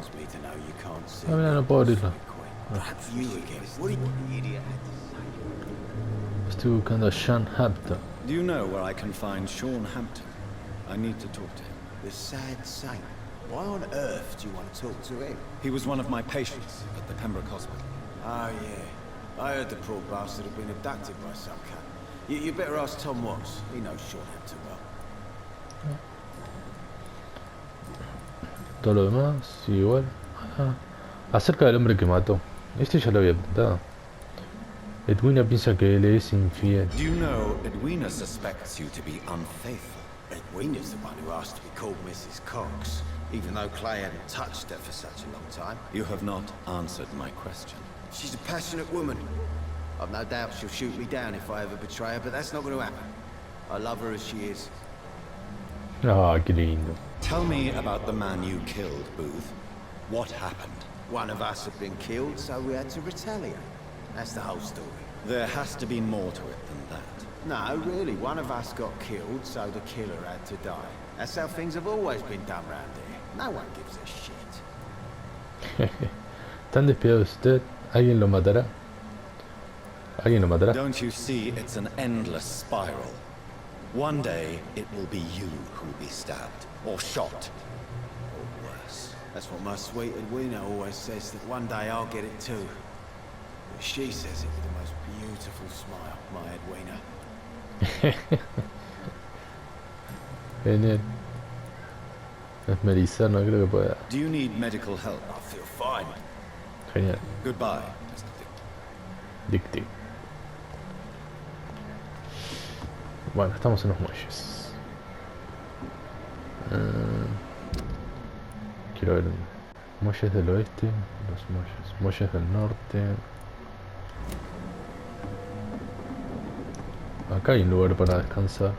frightens me to know you can't see. Mira, no puedo abrirla. Perhaps you again. What are you, idiot? Estoy buscando a Sean Hampton. Do you know where I can find Sean Hampton? I need to talk to him. The sad saint. Why on earth do you want to talk to him? He was one of my patients at the Pembroke Hospital. Oh, yeah. I heard the poor bastard had been abducted by some cunt. You better ask Tom Watts. He knows Sean Hampton well. Todo lo demás, sí, igual. Ah, acerca del hombre que mató. Este ya lo había apuntado. Edwina piensa que él es infiel. Do you know Edwina suspects you to be unfaithful? Edwina's the one who asked to be called Mrs. Cox, even though Clay hadn't touched her for such a long time. You have not answered my question. She's a passionate woman. I've no doubt she'll shoot me down if I ever betray her, but that's not going to happen. I love her as she is. Ah, qué lindo. Tell me about the man you killed, Booth. What happened? One of us had been killed, so we had to retaliate. That's the whole story. There has to be more to it than that. No, really, one of us got killed, so the killer had to die. That's how things have always been done round here. No one gives a shit. ¿Tan despiadado usted? ¿Alguien lo matará? ¿Alguien lo matará? Don't you see it's an endless spiral? One day, it will be you who will be stabbed, or shot. Or worse. That's what my sweet Edwina always says, that one day I'll get it too. But she says it with the most beautiful smile, my Edwina. Genial. Es Melissa, no creo que pueda. Do you need medical help? I feel fine. Genial. Goodbye, Mr. Dick. Dick. Bueno, estamos en los muelles. Quiero ver muelles del oeste, los muelles del norte. Acá hay un lugar para descansar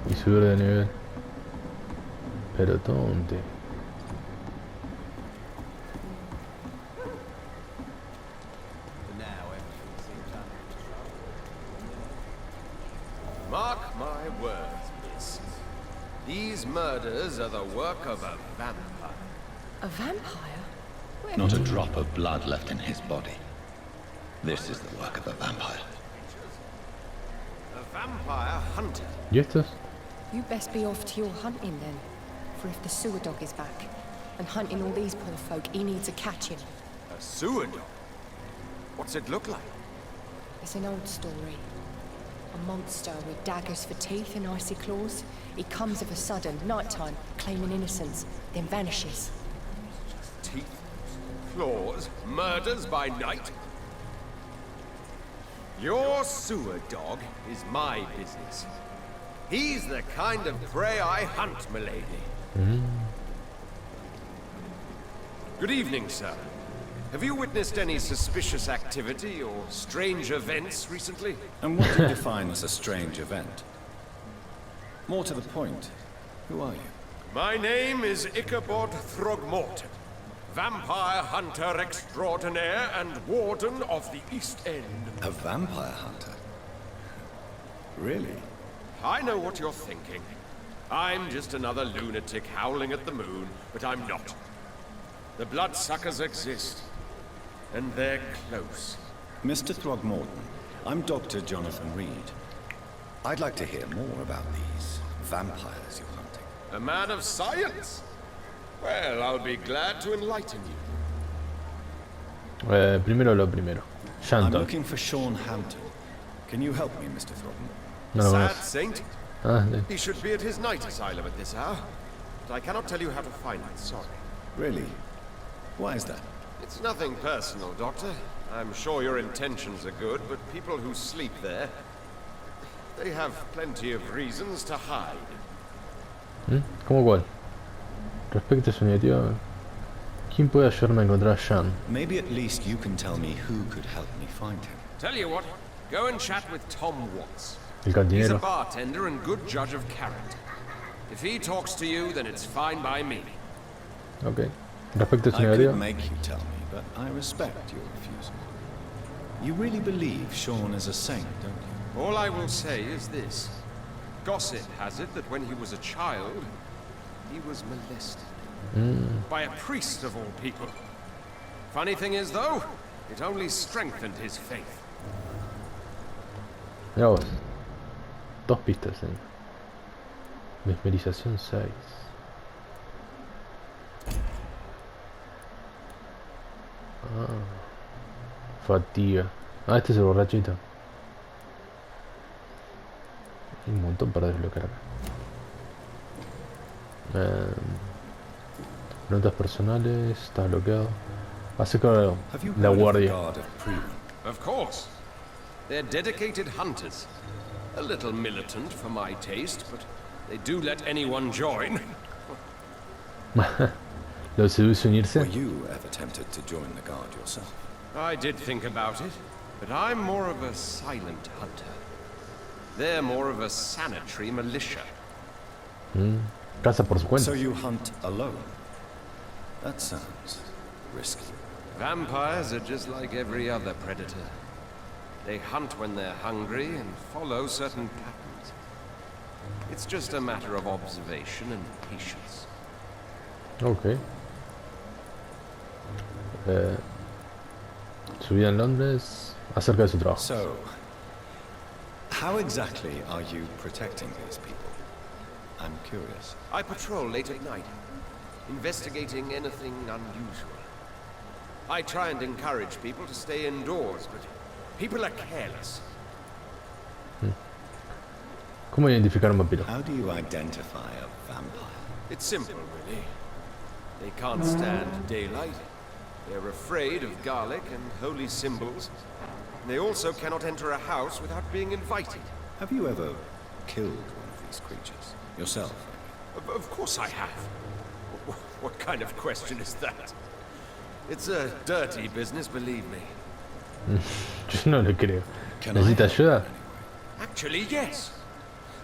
y subir de nivel. Pero ¿dónde? Mark my words, miss. These murders are the work of a vampire. A vampire? Where? Not a drop of blood left in his body. This is the work of a vampire. A vampire hunter. ¿Y estos? You best be off to your hunting then. For if the sewer dog is back and hunting all these poor folk, he needs a catching. A sewer dog? What's it look like? It's an old story. A monster with daggers for teeth and icy claws. He comes of a sudden, nighttime, claiming innocence, then vanishes. Teeth, claws, murders by night? Your sewer dog is my business. He's the kind of prey I hunt, milady. Good evening, sir. Have you witnessed any suspicious activity or strange events recently? And what do you define as a strange event? More to the point, who are you? My name is Ichabod Throgmorton, vampire hunter extraordinaire and warden of the East End. A vampire hunter? Really? I know what you're thinking. I'm just another lunatic howling at the moon, but I'm not. The bloodsuckers exist, and they're close. Mr. Throgmorton, I'm Dr. Jonathan Reed. I'd like to hear more about these vampires you're hunting. A man of science? Well, I'll be glad to enlighten you. Primero lo primero. I'm Shanton. looking for Sean Hampton. Can you help me, Mr. Throgmorton? No lo Sad conozco. saint? Ah, He should be at his night asylum at this hour. But I cannot tell you how to find it, sorry. Really? Why is that? It's nothing personal, Doctor. I'm sure your intentions are good, but people who sleep there, they have plenty of reasons to hide. ¿Cómo cuál? Respecto a su iniciativa, ¿quién puede ayudarme a encontrar a Sean? Maybe at least you can tell me who could help me find him. Tell you what, go and chat with Tom Watts. El He's a cantinero. bartender and good judge of character. If he talks to you, then it's fine by me. Ok. Respecto a su I could iniciativa. make you tell me, but I respect your refusal. You really believe Sean is a saint, don't you? All I will say is this. Gossip has it that when he was a child, he was molested. By a priest of all people. Funny thing is, though, it only strengthened his faith. Mira vos. 2 pistas, Mesmerización 6. Fatiga. Este es el borrachito. Hay un montón para desbloquear acá. Notas personales. Está bloqueado. Hace claro la guardia. Of course. They're dedicated hunters. A little militant for my taste, but they do let anyone join. ¿Lo seduce unirse? Were you ever tempted to join the guard yourself? I did think about it, but I'm more of a silent hunter. They're more of a sanitary militia. Caza por su cuenta. So you hunt alone? That sounds risky. Vampires are just like every other predator. They hunt when they're hungry and follow certain patterns. It's just a matter of observation and patience. Ok. Su vida en Londres acerca de su trabajo. So, how exactly are you protecting these people? I'm curious. I patrol late at night, investigating anything unusual. I try and encourage people to stay indoors, but people are careless. ¿Cómo identificar un vampiro? How do you identify a vampire? It's simple, really. They can't stand daylight. They're afraid of garlic and holy symbols. They also cannot enter a house without being invited. Have you ever killed one of these creatures? Yourself? Of course I have. What kind of question is that? It's a dirty business, believe me. Yo no le creo. Can I ¿Necesita help ayuda? Actually, yes.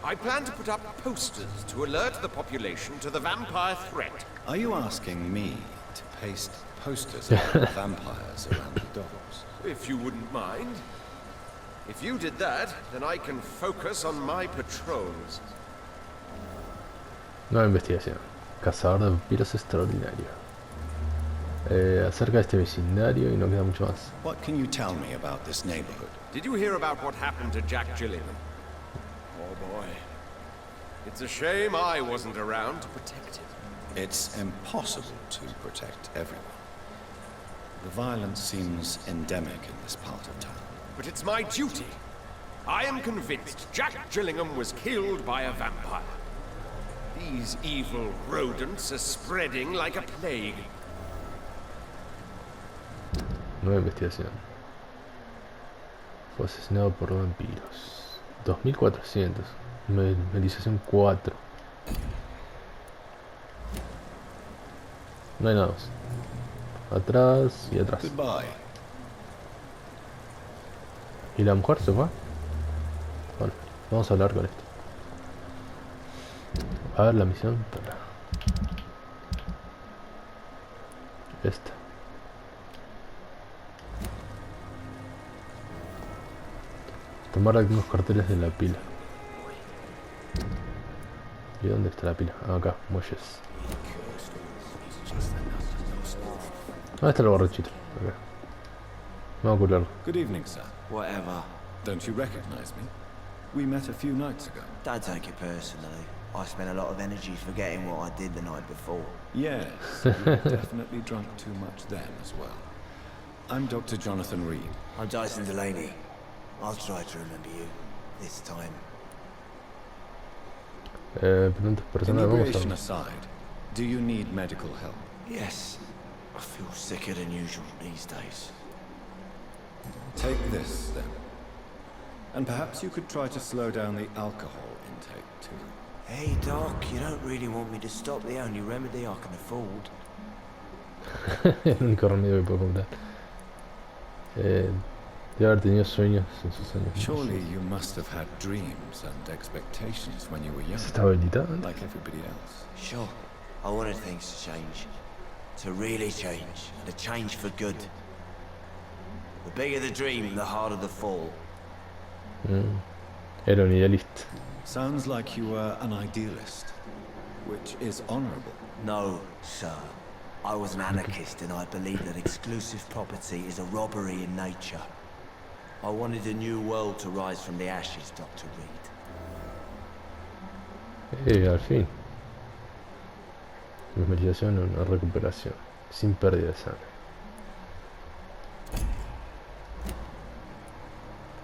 I plan to put up posters to alert the population to the vampire threat. Are you asking me to paste posters about vampires around the doors? If you wouldn't mind. If you did that, then I can focus on my patrols. Nueva investigación. Cazador de vampiros extraordinario. Acerca de este vecindario y no queda mucho más. What can you tell me about this neighborhood? Did you hear about what happened to Jack Gillingham? Oh boy. It's a shame I wasn't around to protect him. It's impossible to protect everyone. The violence seems endemic in this part of town. But it's my duty. I am convinced Jack Gillingham was killed by a vampire. These evil rodents are spreading like a plague. Nueva investigación. Fue asesinado por vampiros. 2400. Mesmerización 4. No hay nada más. Atrás y atrás. Goodbye. ¿Y la mujer se fue? Bueno, vamos a hablar con esto. A ver la misión para esta. Tomar algunos carteles de la pila. ¿Y dónde está la pila? Ah, acá, muelles. ¿Dónde está el borrachito? Acá. Vamos a curarlo. Good evening, sir. Whatever. Don't you recognize me? We met a few nights ago. Don't take it personally. I spent a lot of energy forgetting what I did the night before. Yes, you definitely drunk too much then as well. I'm Dr. Jonathan Reed. I'm Dyson Delaney. I'll try to remember you. This time. Preguntas personales, vamos a Inebriation ver. aside, do you need medical help? Yes. I feel sicker than usual these days. Take this, then. And perhaps you could try to slow down the alcohol intake, too. Hey, Doc, you don't really want me to stop the only remedy I can afford. El único remedio que puedo comprar. Debe haber tenido sueños en sus años. Surely you must have had dreams and expectations when you were young, ¿Se está habilitado? like everybody else. Sure. I wanted things to change. To really change. And to change for good. The bigger the dream, the harder the fall. Era un idealista. Sounds like you were an idealist, which is honorable. No, sir. I was an anarchist and I believed that exclusive property is a robbery in nature. I wanted a new world to rise from the ashes, Dr. Reed. Al fin. Memorización o una recuperación. Sin pérdida de sangre.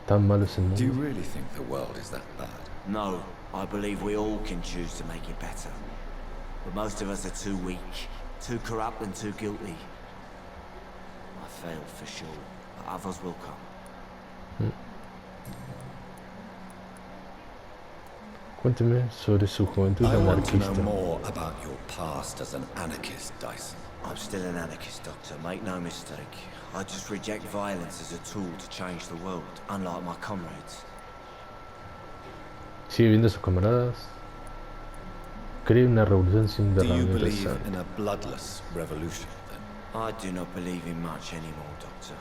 ¿Tan malo es el Do you mundo? really think the world is that bad? No, I believe we all can choose to make it better. But most of us are too weak, too corrupt and too guilty. I failed for sure, but others will come. Cuénteme sobre su juventud I want to know anarquista. more about your past as an anarchist, Dyson. I'm still an anarchist, Doctor, make no mistake. I just reject violence as a tool to change the world, unlike my comrades. Sigue viendo a sus camaradas. Cree una revolución sin Do you derramamiento de believe sangre. in a bloodless revolution, then? I do not believe in much anymore, Doctor.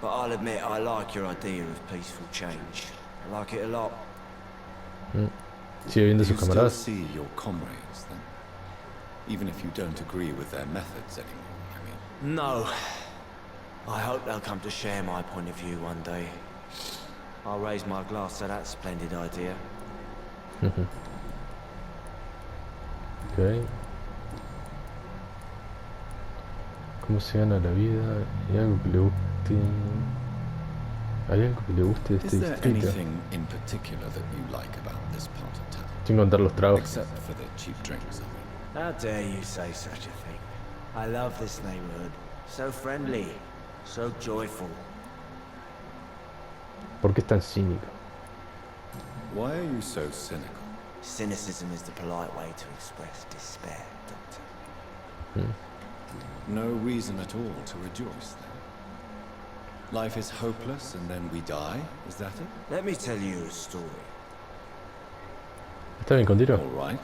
But I'll admit I like your idea of peaceful change. I like it a lot. Sigue viendo a Do you sus still camaradas. see your comrades, then? Even if you don't agree with their methods anymore, I mean. No. I hope they'll come to share my point of view one day. I'll raise my glass to that splendid idea. Ok. ¿Cómo se gana la vida? ¿Hay algo que le guste? ¿Hay algo que le guste de Is este there distrito? anything in particular that you like about this part of town? Sin contar los tragos. Except for the cheap drinks, I mean. How dare you say such a thing? I love this neighborhood. So friendly. So joyful. ¿Por qué es tan cínico? Why are you so cynical? Cynicism is the polite way to express despair, Doctor. No reason at all to rejoice, then. Life is hopeless and then we die, is that it? Let me tell you a story. ¿Está bien, continúa? All right.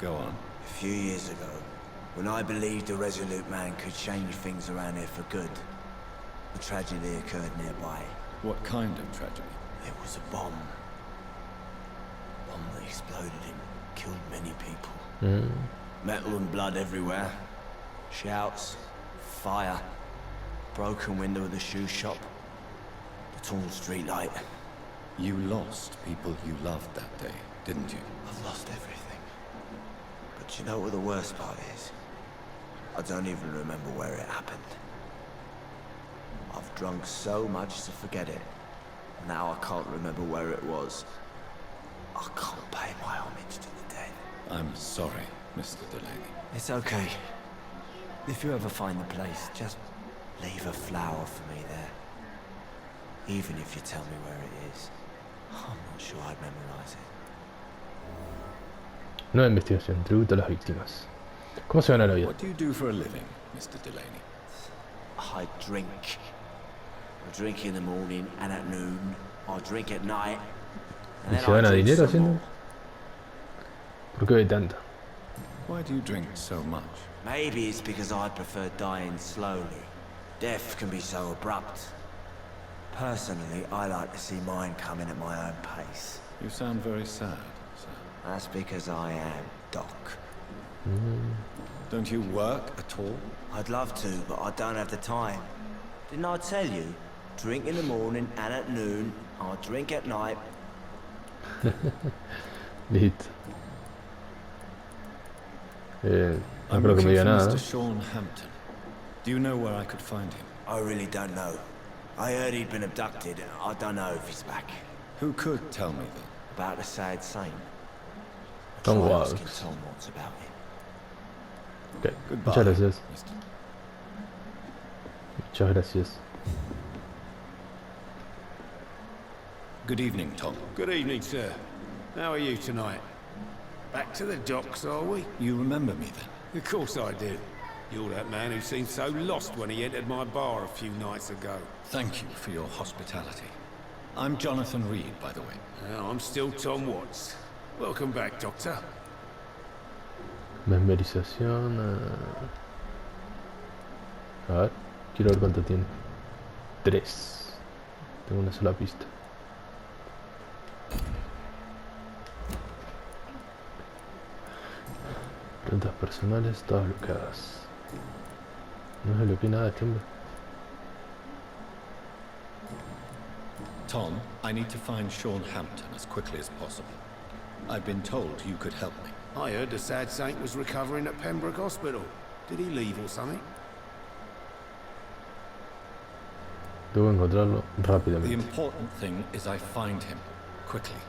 Go on. A few years ago, when I believed a resolute man could change things around here for good, a tragedy occurred nearby. What kind of tragedy? It was a bomb. A bomb that exploded and killed many people. Metal and blood everywhere. Shouts, fire, broken window of the shoe shop, the torn street light. You lost people you loved that day, didn't you? I've lost everything. But you know what the worst part is? I don't even remember where it happened. I've drunk so much to forget it. Now I can't remember where it was. I can't pay my homage to the dead. I'm sorry, Mr. Delaney. It's okay. If you ever find the place, just leave a flower for me there. Even if you tell me where it is. I'm not sure I'd memorize it. Nueva investigación. Tributo a las víctimas. ¿Cómo se gana la vida? What do you do for a living, Mr. Delaney? I drink. I drink in the morning and at noon. I drink at night. And ¿Y then se I gana drink dinero some haciendo? more. ¿Por qué hay tanto? Why do you drink so much? Maybe it's because I prefer dying slowly. Death can be so abrupt. Personally, I like to see mine coming at my own pace. You sound very sad, sir. That's because I am Doc. Don't you work at all? I'd love to, but I don't have the time. Didn't I tell you? Drink in the morning and at noon. I drink at night. Listo. No I'm creo que me looking diga for nada, ¿no? Mr. Sean Hampton. Do you know where I could find him? I really don't know. I heard he'd been abducted. I don't know if he's back. Who could tell me that? About a sad saint. Tom Try Wilds. asking Tom what's about it. Ok, Goodbye. muchas gracias. Mr. Muchas gracias. Good evening, Tom. Good evening, sir. How are you tonight? Back to the docks, are we? You remember me then? Of course I do. You're that man who seemed so lost when he entered my bar a few nights ago. Thank you for your hospitality. I'm Jonathan Reed, by the way. I'm still Tom Watts. Welcome back, Doctor. Memorización. A ver, quiero ver cuánto tiene. 3. Tengo una sola pista. Preguntas personales, todas bloqueadas. No se bloquea nada este hombre. Tom, I need to find Sean Hampton as quickly as possible. I've been told you could help me. I heard the sad saint was recovering at Pembroke Hospital. Did he leave or something? Debo encontrarlo The rápidamente. important thing is I find him quickly.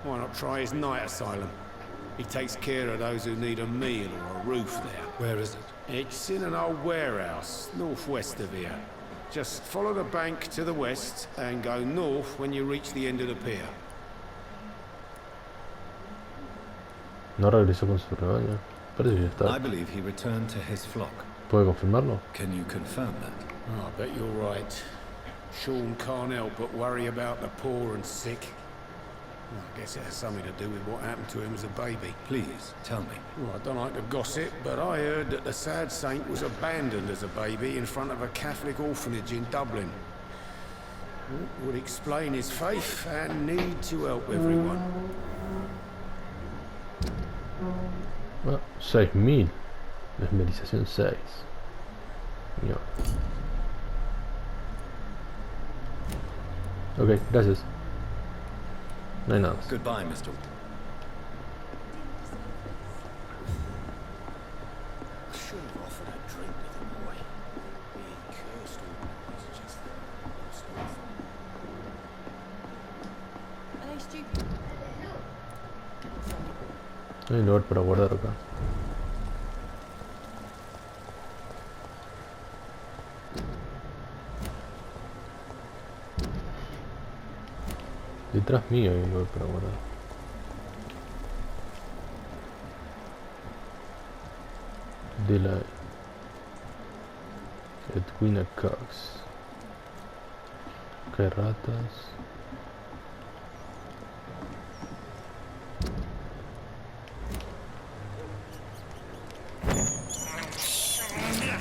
Why not try his night asylum? He takes care of those who need a meal or a roof there. Where is it? It's in an old warehouse, northwest of here. Just follow the bank to the west and go north when you reach the end of the pier. No regresó con su rebaño. Parece que ya I está. believe he returned to his flock. ¿Puede confirmarlo? Can you confirm that? Oh, I bet you're right. Sean can't help but worry about the poor and sick. Well, I guess it has something to do with what happened to him as a baby. Please, tell me. Well, I don't like to gossip, but I heard that the sad saint was abandoned as a baby in front of a Catholic orphanage in Dublin. It would explain his faith and need to help everyone. Ah, 6000. Mesmerización 6. Mío. Ok, gracias. No hay nada más. Goodbye, Mr. I should have offered a drink to the boy. Being cursed always just Are they stupid? No hay lugar para guardar acá. Detrás mío hay un lugar para guardar. De la Edwina Cox. Qué ratas.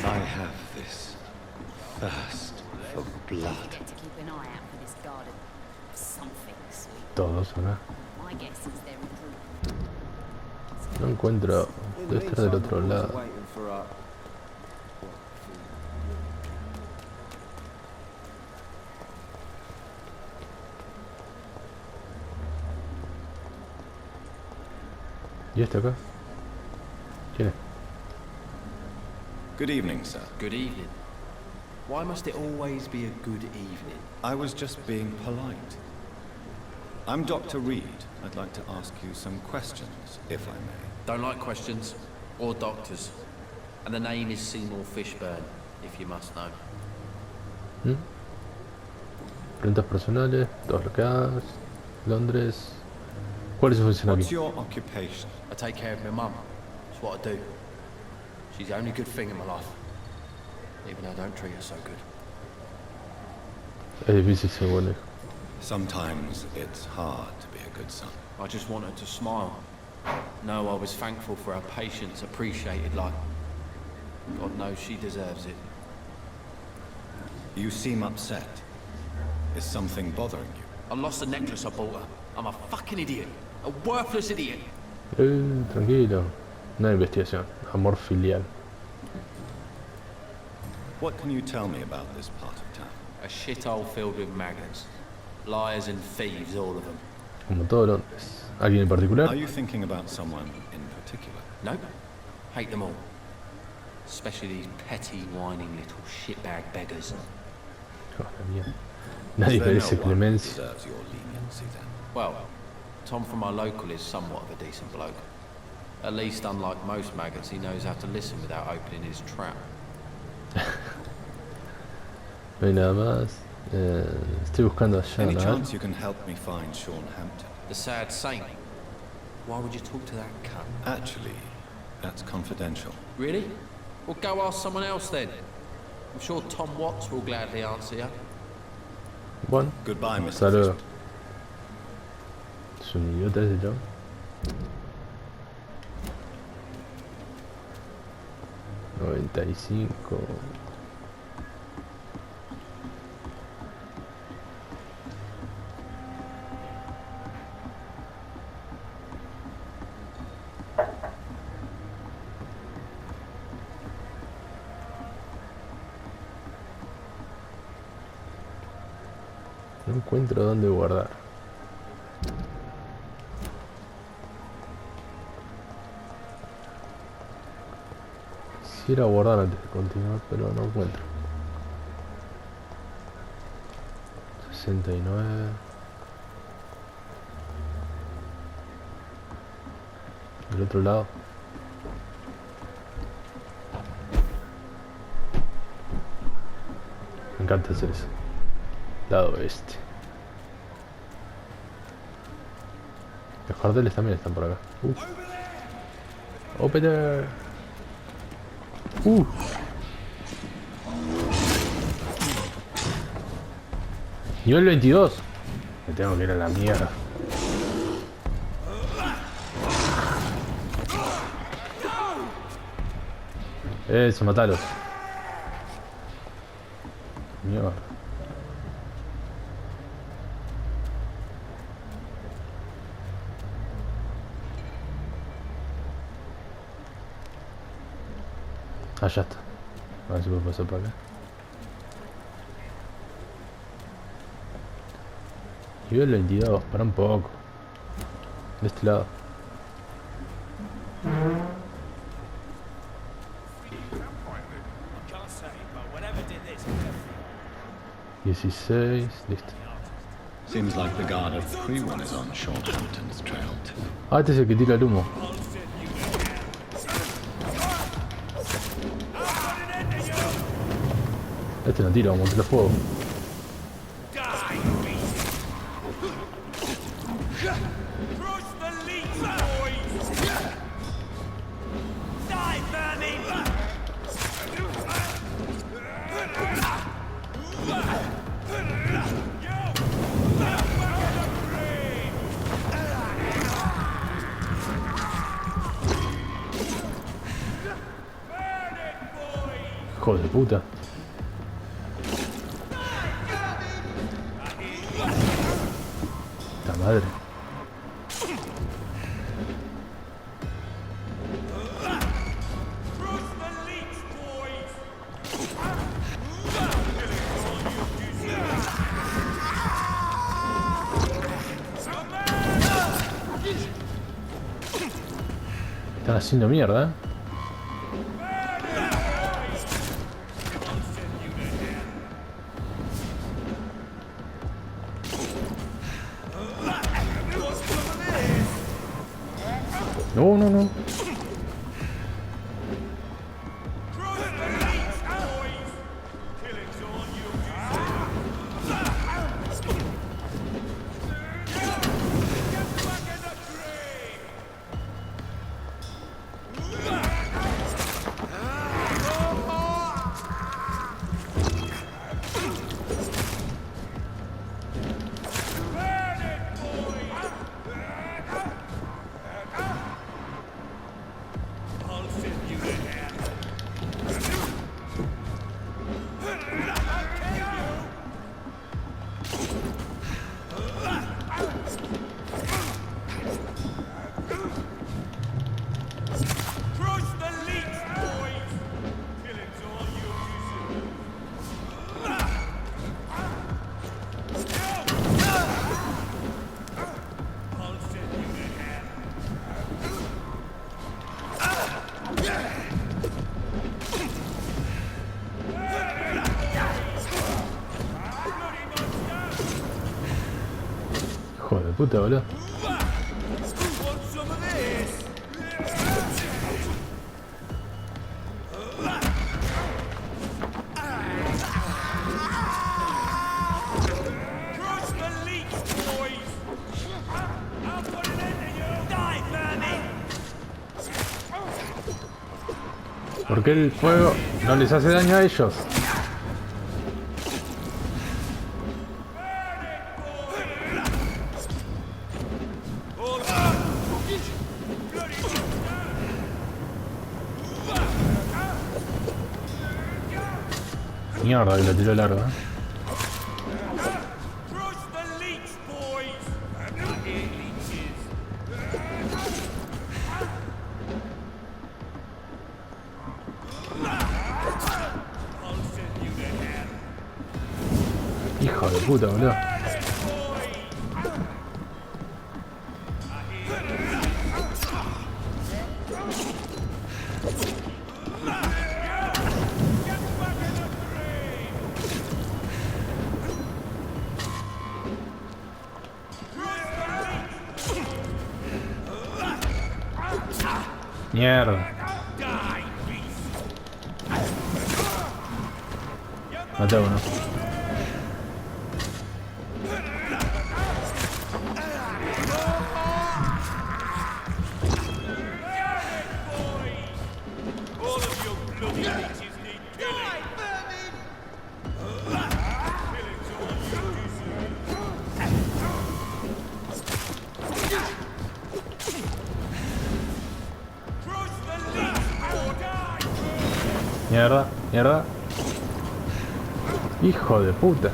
I have this thirst for blood. Get to keep an eye out for this garden. Something sweet. Todos acá. My guess is they're recruiting. No encuentro. Debe estar del otro lado. ¿Y este acá? ¿Quién es? Good evening, sir. Good evening. Why must it always be a good evening? I was just being polite. I'm Dr. Reed. I'd like to ask you some questions, if I may. Don't like questions or doctors. And the name is Seymour Fishburne, if you must know. Preguntas personales, todas bloqueadas. Londres. ¿Cuál es su función What's aquí? your occupation? I take care of my mum. That's what I do. She's the only good thing in my life. Even though I don't treat her so good. Es difícil ser buen hijo. Sometimes it's hard to be a good son. I just want her to smile. No, I was thankful for her patience, appreciated like... God knows she deserves it. You seem upset. Is something bothering you? I lost the necklace I bought her. I'm a fucking idiot. A worthless idiot. Tranquilo. Una investigación. Amor filial. What can you tell me about this part of town? A shithole filled with maggots. Liars and thieves, all of them. Como todo Londres. ¿Alguien en particular? Are you thinking about someone in particular? Nope. Hate them all. Especially these petty, whining little shitbag beggars. Oh, la mierda. Nadie Is there merece no one who clemencia. deserves your leniency then? Well, Tom from our local is somewhat of a decent bloke. At least, unlike most maggots, he knows how to listen without opening his trap. No hay nada más. Estoy buscando allá, Any ¿no? chance you can help me find Sean Hampton? The sad saint. Why would you talk to that cunt? Actually, that's confidential. Really? Well, go ask someone else then. I'm sure Tom Watts will gladly answer you. Bueno, Goodbye, Mr. hasta luego. Fishburne. Es un idiota ese chavo. $95. No encuentro dónde guardar. Quisiera guardar antes de continuar, pero no encuentro. 69. Del otro lado. Me encanta hacer eso. Lado oeste. Los carteles también están por acá. Over there. Nivel 22. Me tengo que ir a la mierda. Eso, matalos. Mierda. Ah, ya está. A ver si puedo pasar por acá. Nivel 22, para un poco. De este lado. Can't say, but whatever did this, 16, listo. Seems like the guard of Freeman is on Shorthampton's trail too. Ah, este es el que tira el humo. Este no tira, vamos a tirar fuego. Hijo de puta. Esta madre. Están haciendo mierda, ¿eh? No, no, no. Hijo de puta, boludo. ¿Por qué el fuego no les hace daño a ellos? Mierda, que lo tiró largo, ¿eh? Hijo de puta, boludo. Mierda. Maté a uno. Mierda, mierda. Hijo de puta.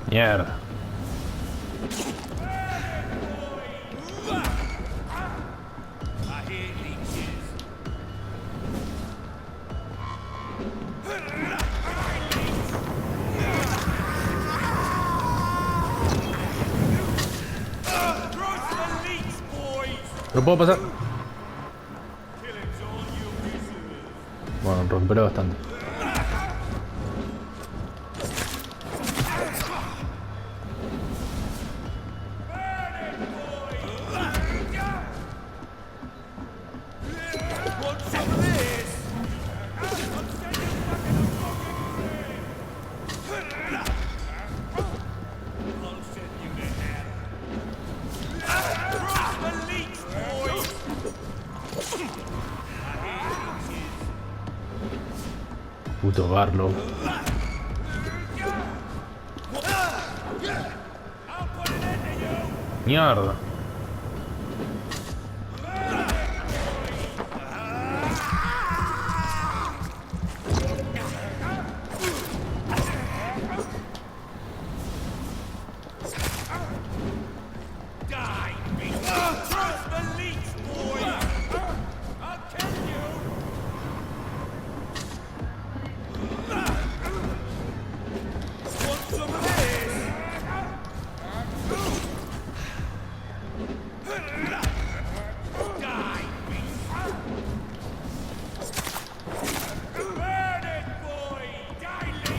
Mierda. ¿Lo puedo pasar? Bueno, recuperé bastante. Puto Barlow. Mierda.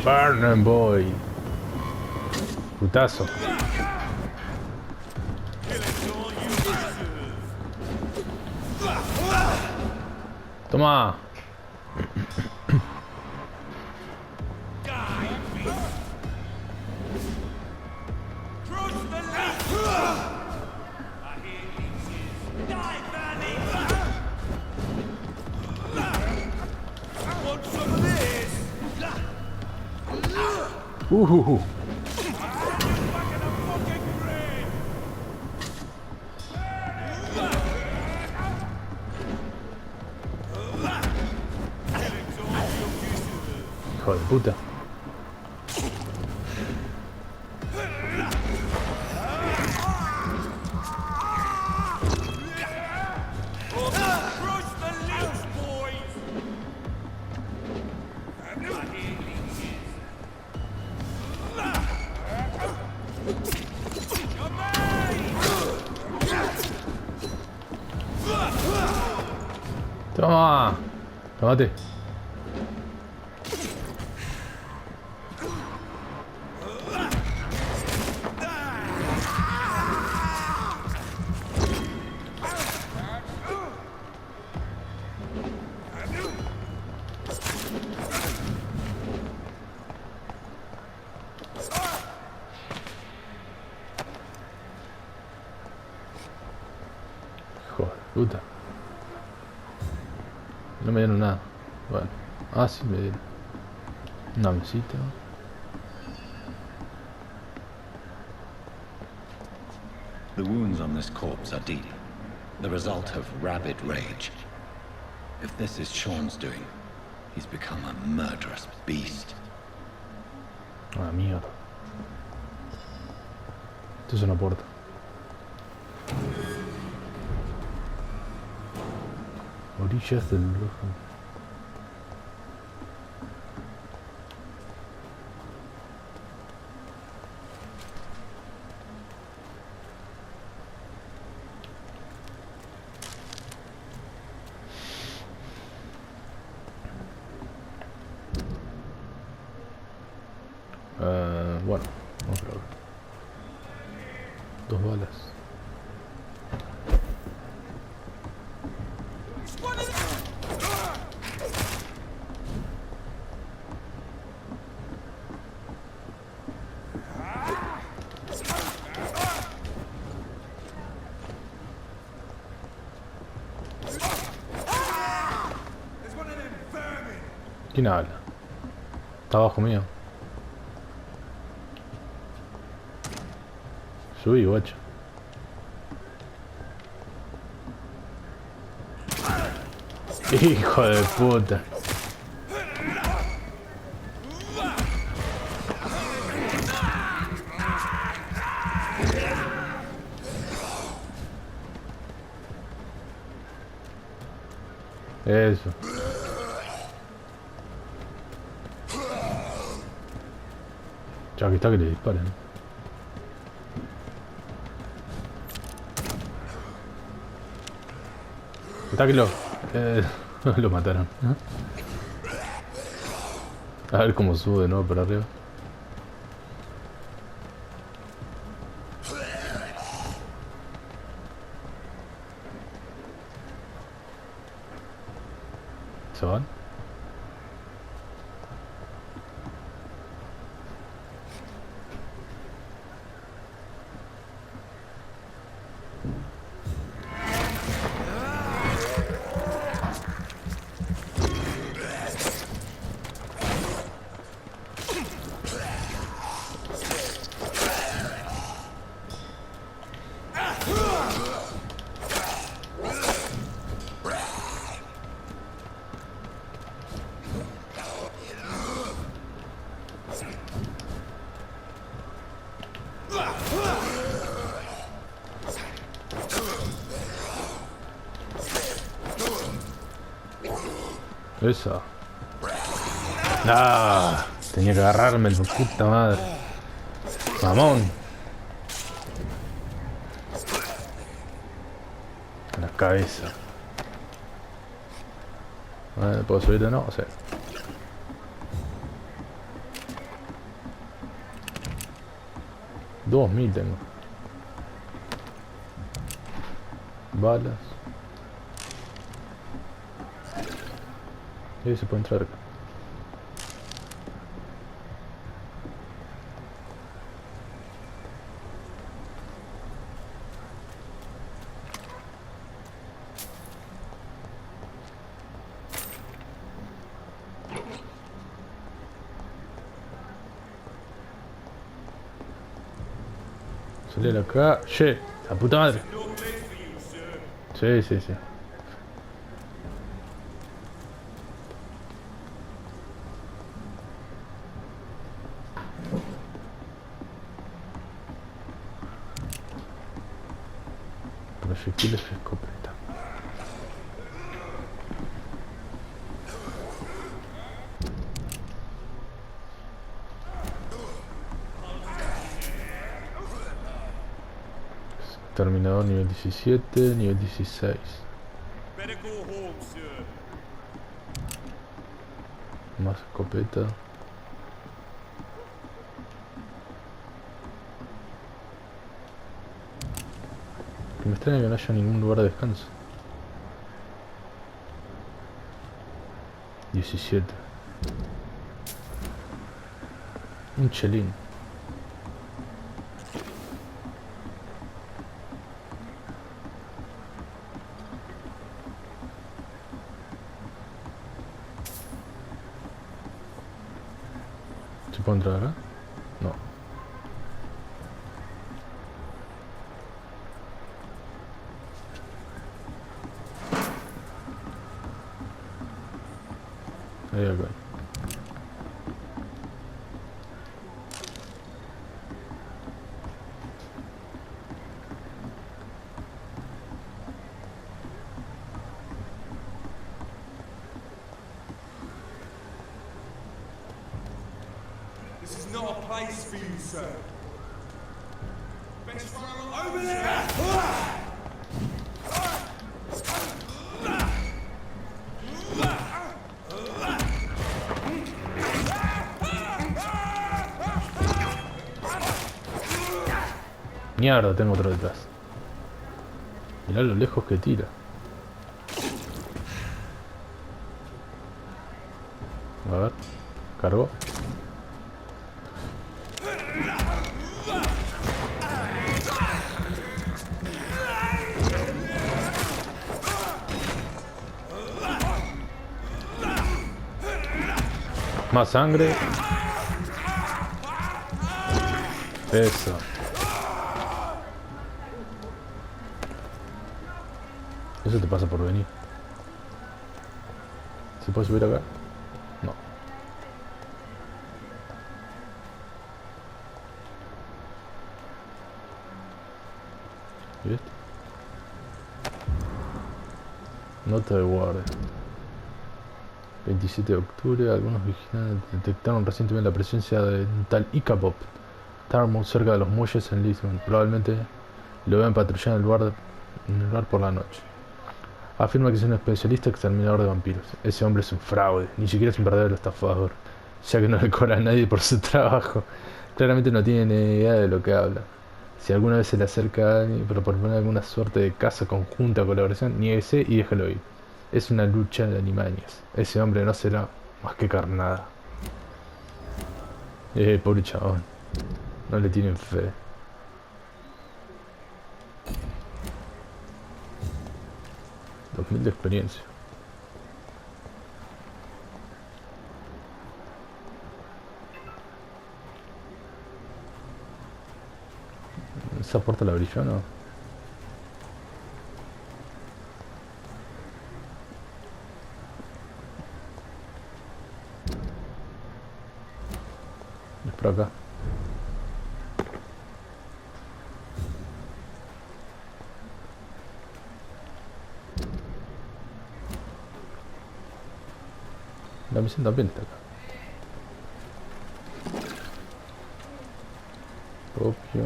Burn boy. Putazo. Toma. Hijo de puta. Toma. Tómate. Hijo de puta. No me dieron nada. Bueno. Ah, sí me dieron. Una mesita. The wounds on this corpse are deep, the result of rabid rage. If this is Sean's doing, he's become a murderous beast. Ah, mierda. Esto es una puerta. Orillas del rojo. Bueno, vamos a probar. 2 balas. ¿Quién habla? Está abajo mío. Subí, guacho. Hijo de puta. Eso. Ya que está que le disparen. Está que lo mataron. A ver cómo sube de nuevo para arriba. ¿Se van? Eso. Ah, tenía que agarrarme el puta madre. Mamón. En la cabeza. ¿Puedo subir de nuevo? Sí. $2000 tengo. Balas. Y ahí se puede entrar acá. Salir acá. Che, la puta madre. Sí, sí, sí. Proyectiles de escopeta. Terminador nivel 17, nivel 16. Más escopeta. Que me extraña que no haya ningún lugar de descanso. 17. Un chelín. ¿Se puede entrar acá? No. Ahí acá. not a place for you, sir. Best run over there! Mierda, tengo otro detrás. Mirá lo lejos que tira. A ver, cargo. Más sangre. Eso. Eso te pasa por venir. ¿Se puede subir acá? No. ¿Y esto? Nota de guardia. 27 de octubre, algunos vigilantes detectaron recientemente la presencia de un tal Ichabod Tarmouth cerca de los muelles en Lisbon. Probablemente lo vean patrullar en el bar por la noche. Afirma que es un especialista exterminador de vampiros. Ese hombre es un fraude, ni siquiera es un verdadero estafador, ya que no le cobra a nadie por su trabajo. Claramente no tiene ni idea de lo que habla. Si alguna vez se le acerca a alguien para proponer alguna suerte de casa conjunta o colaboración, niéguese y déjelo ir. Es una lucha de animañas. Ese hombre no será más que carnada. Pobre chabón. No le tienen fe. $2000 de experiencia. ¿Esa puerta la brilló o no? Es por acá. La misión también está acá. Opio.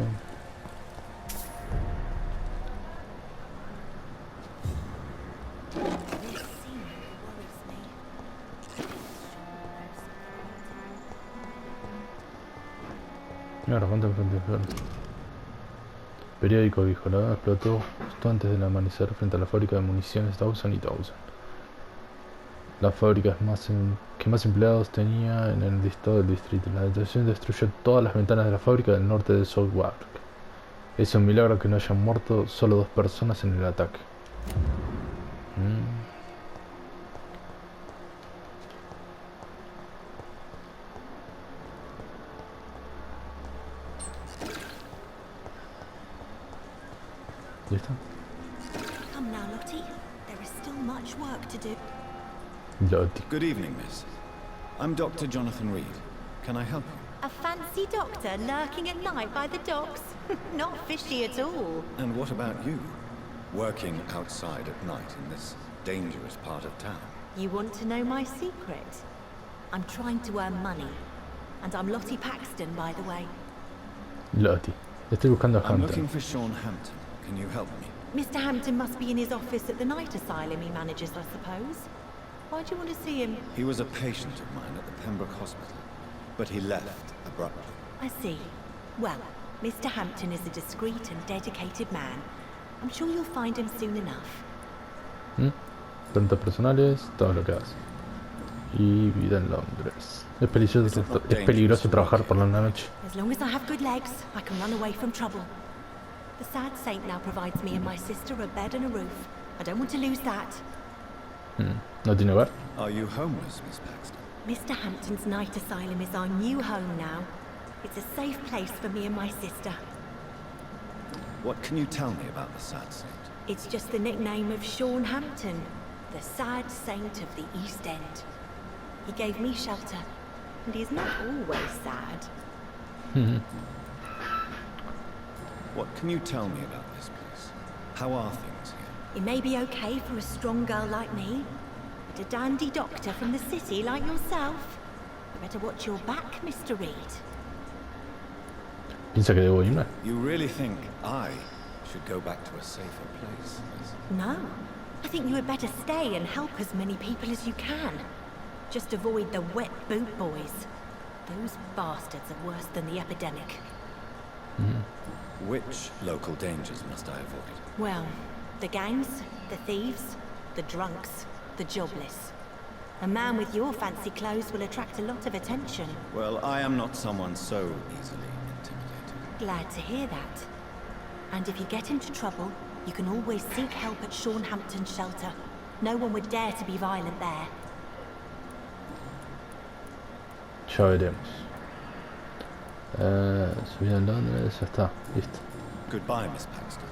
Mira, cuánto enfrente. Periódico dijo, la bomba explotó justo antes del amanecer frente a la fábrica de municiones Dawson y Dawson. La fábrica que más empleados tenía en el listado del distrito. La detonación destruyó todas las ventanas de la fábrica del norte de Southwark. Es un milagro que no hayan muerto solo 2 personas en el ataque. ¿Ya está? Come now, Lottie. There is still much work to do. Lottie. Good evening, miss. I'm Dr. Jonathan Reed. Can I help you? A fancy doctor lurking at night by the docks? Not fishy at all. And what about you? Working outside at night in this dangerous part of town? You want to know my secret? I'm trying to earn money. And I'm Lottie Paxton, by the way. Lottie. Estoy buscando a I'm Hunter. looking for Sean Hampton. Can you help me? Mr. Hampton must be in his office at the night asylum he manages, I suppose. Why do you want to see him? He was a patient of mine at the Pembroke Hospital, but he left abruptly. I see. Well, Mr. Hampton is a discreet and dedicated man. I'm sure you'll find him soon enough. Cuentas personales, todo lo que hace. Y vida en Londres. Es peligroso trabajar por la noche. As long as I have good legs, I can run away from trouble. The sad saint now provides me and my sister a bed and a roof. I don't want to lose that. ¿No tiene hogar? Are you homeless, Miss Paxton? Mr. Hampton's night asylum is our new home now. It's a safe place for me and my sister. What can you tell me about the sad saint? It's just the nickname of Sean Hampton, the sad saint of the East End. He gave me shelter, and he's not always sad. What can you tell me about this place? How are things here? It may be okay for a strong girl like me, but a dandy doctor from the city like yourself. You better watch your back, Mr. Reed. ¿Piensa que debo irme? You really think I should go back to a safer place? No. I think you had better stay and help as many people as you can. Just avoid the wet boot boys. Those bastards are worse than the epidemic. Which local dangers must I avoid? Well, the gangs, the thieves, the drunks, the jobless. A man with your fancy clothes will attract a lot of attention. Well, I am not someone so easily intimidated. Glad to hear that. And if you get into trouble, you can always seek help at Shawnhampton's shelter. No one would dare to be violent there. Ya veremos. Subir a Londres, ya está, listo. Goodbye, Miss Paxton.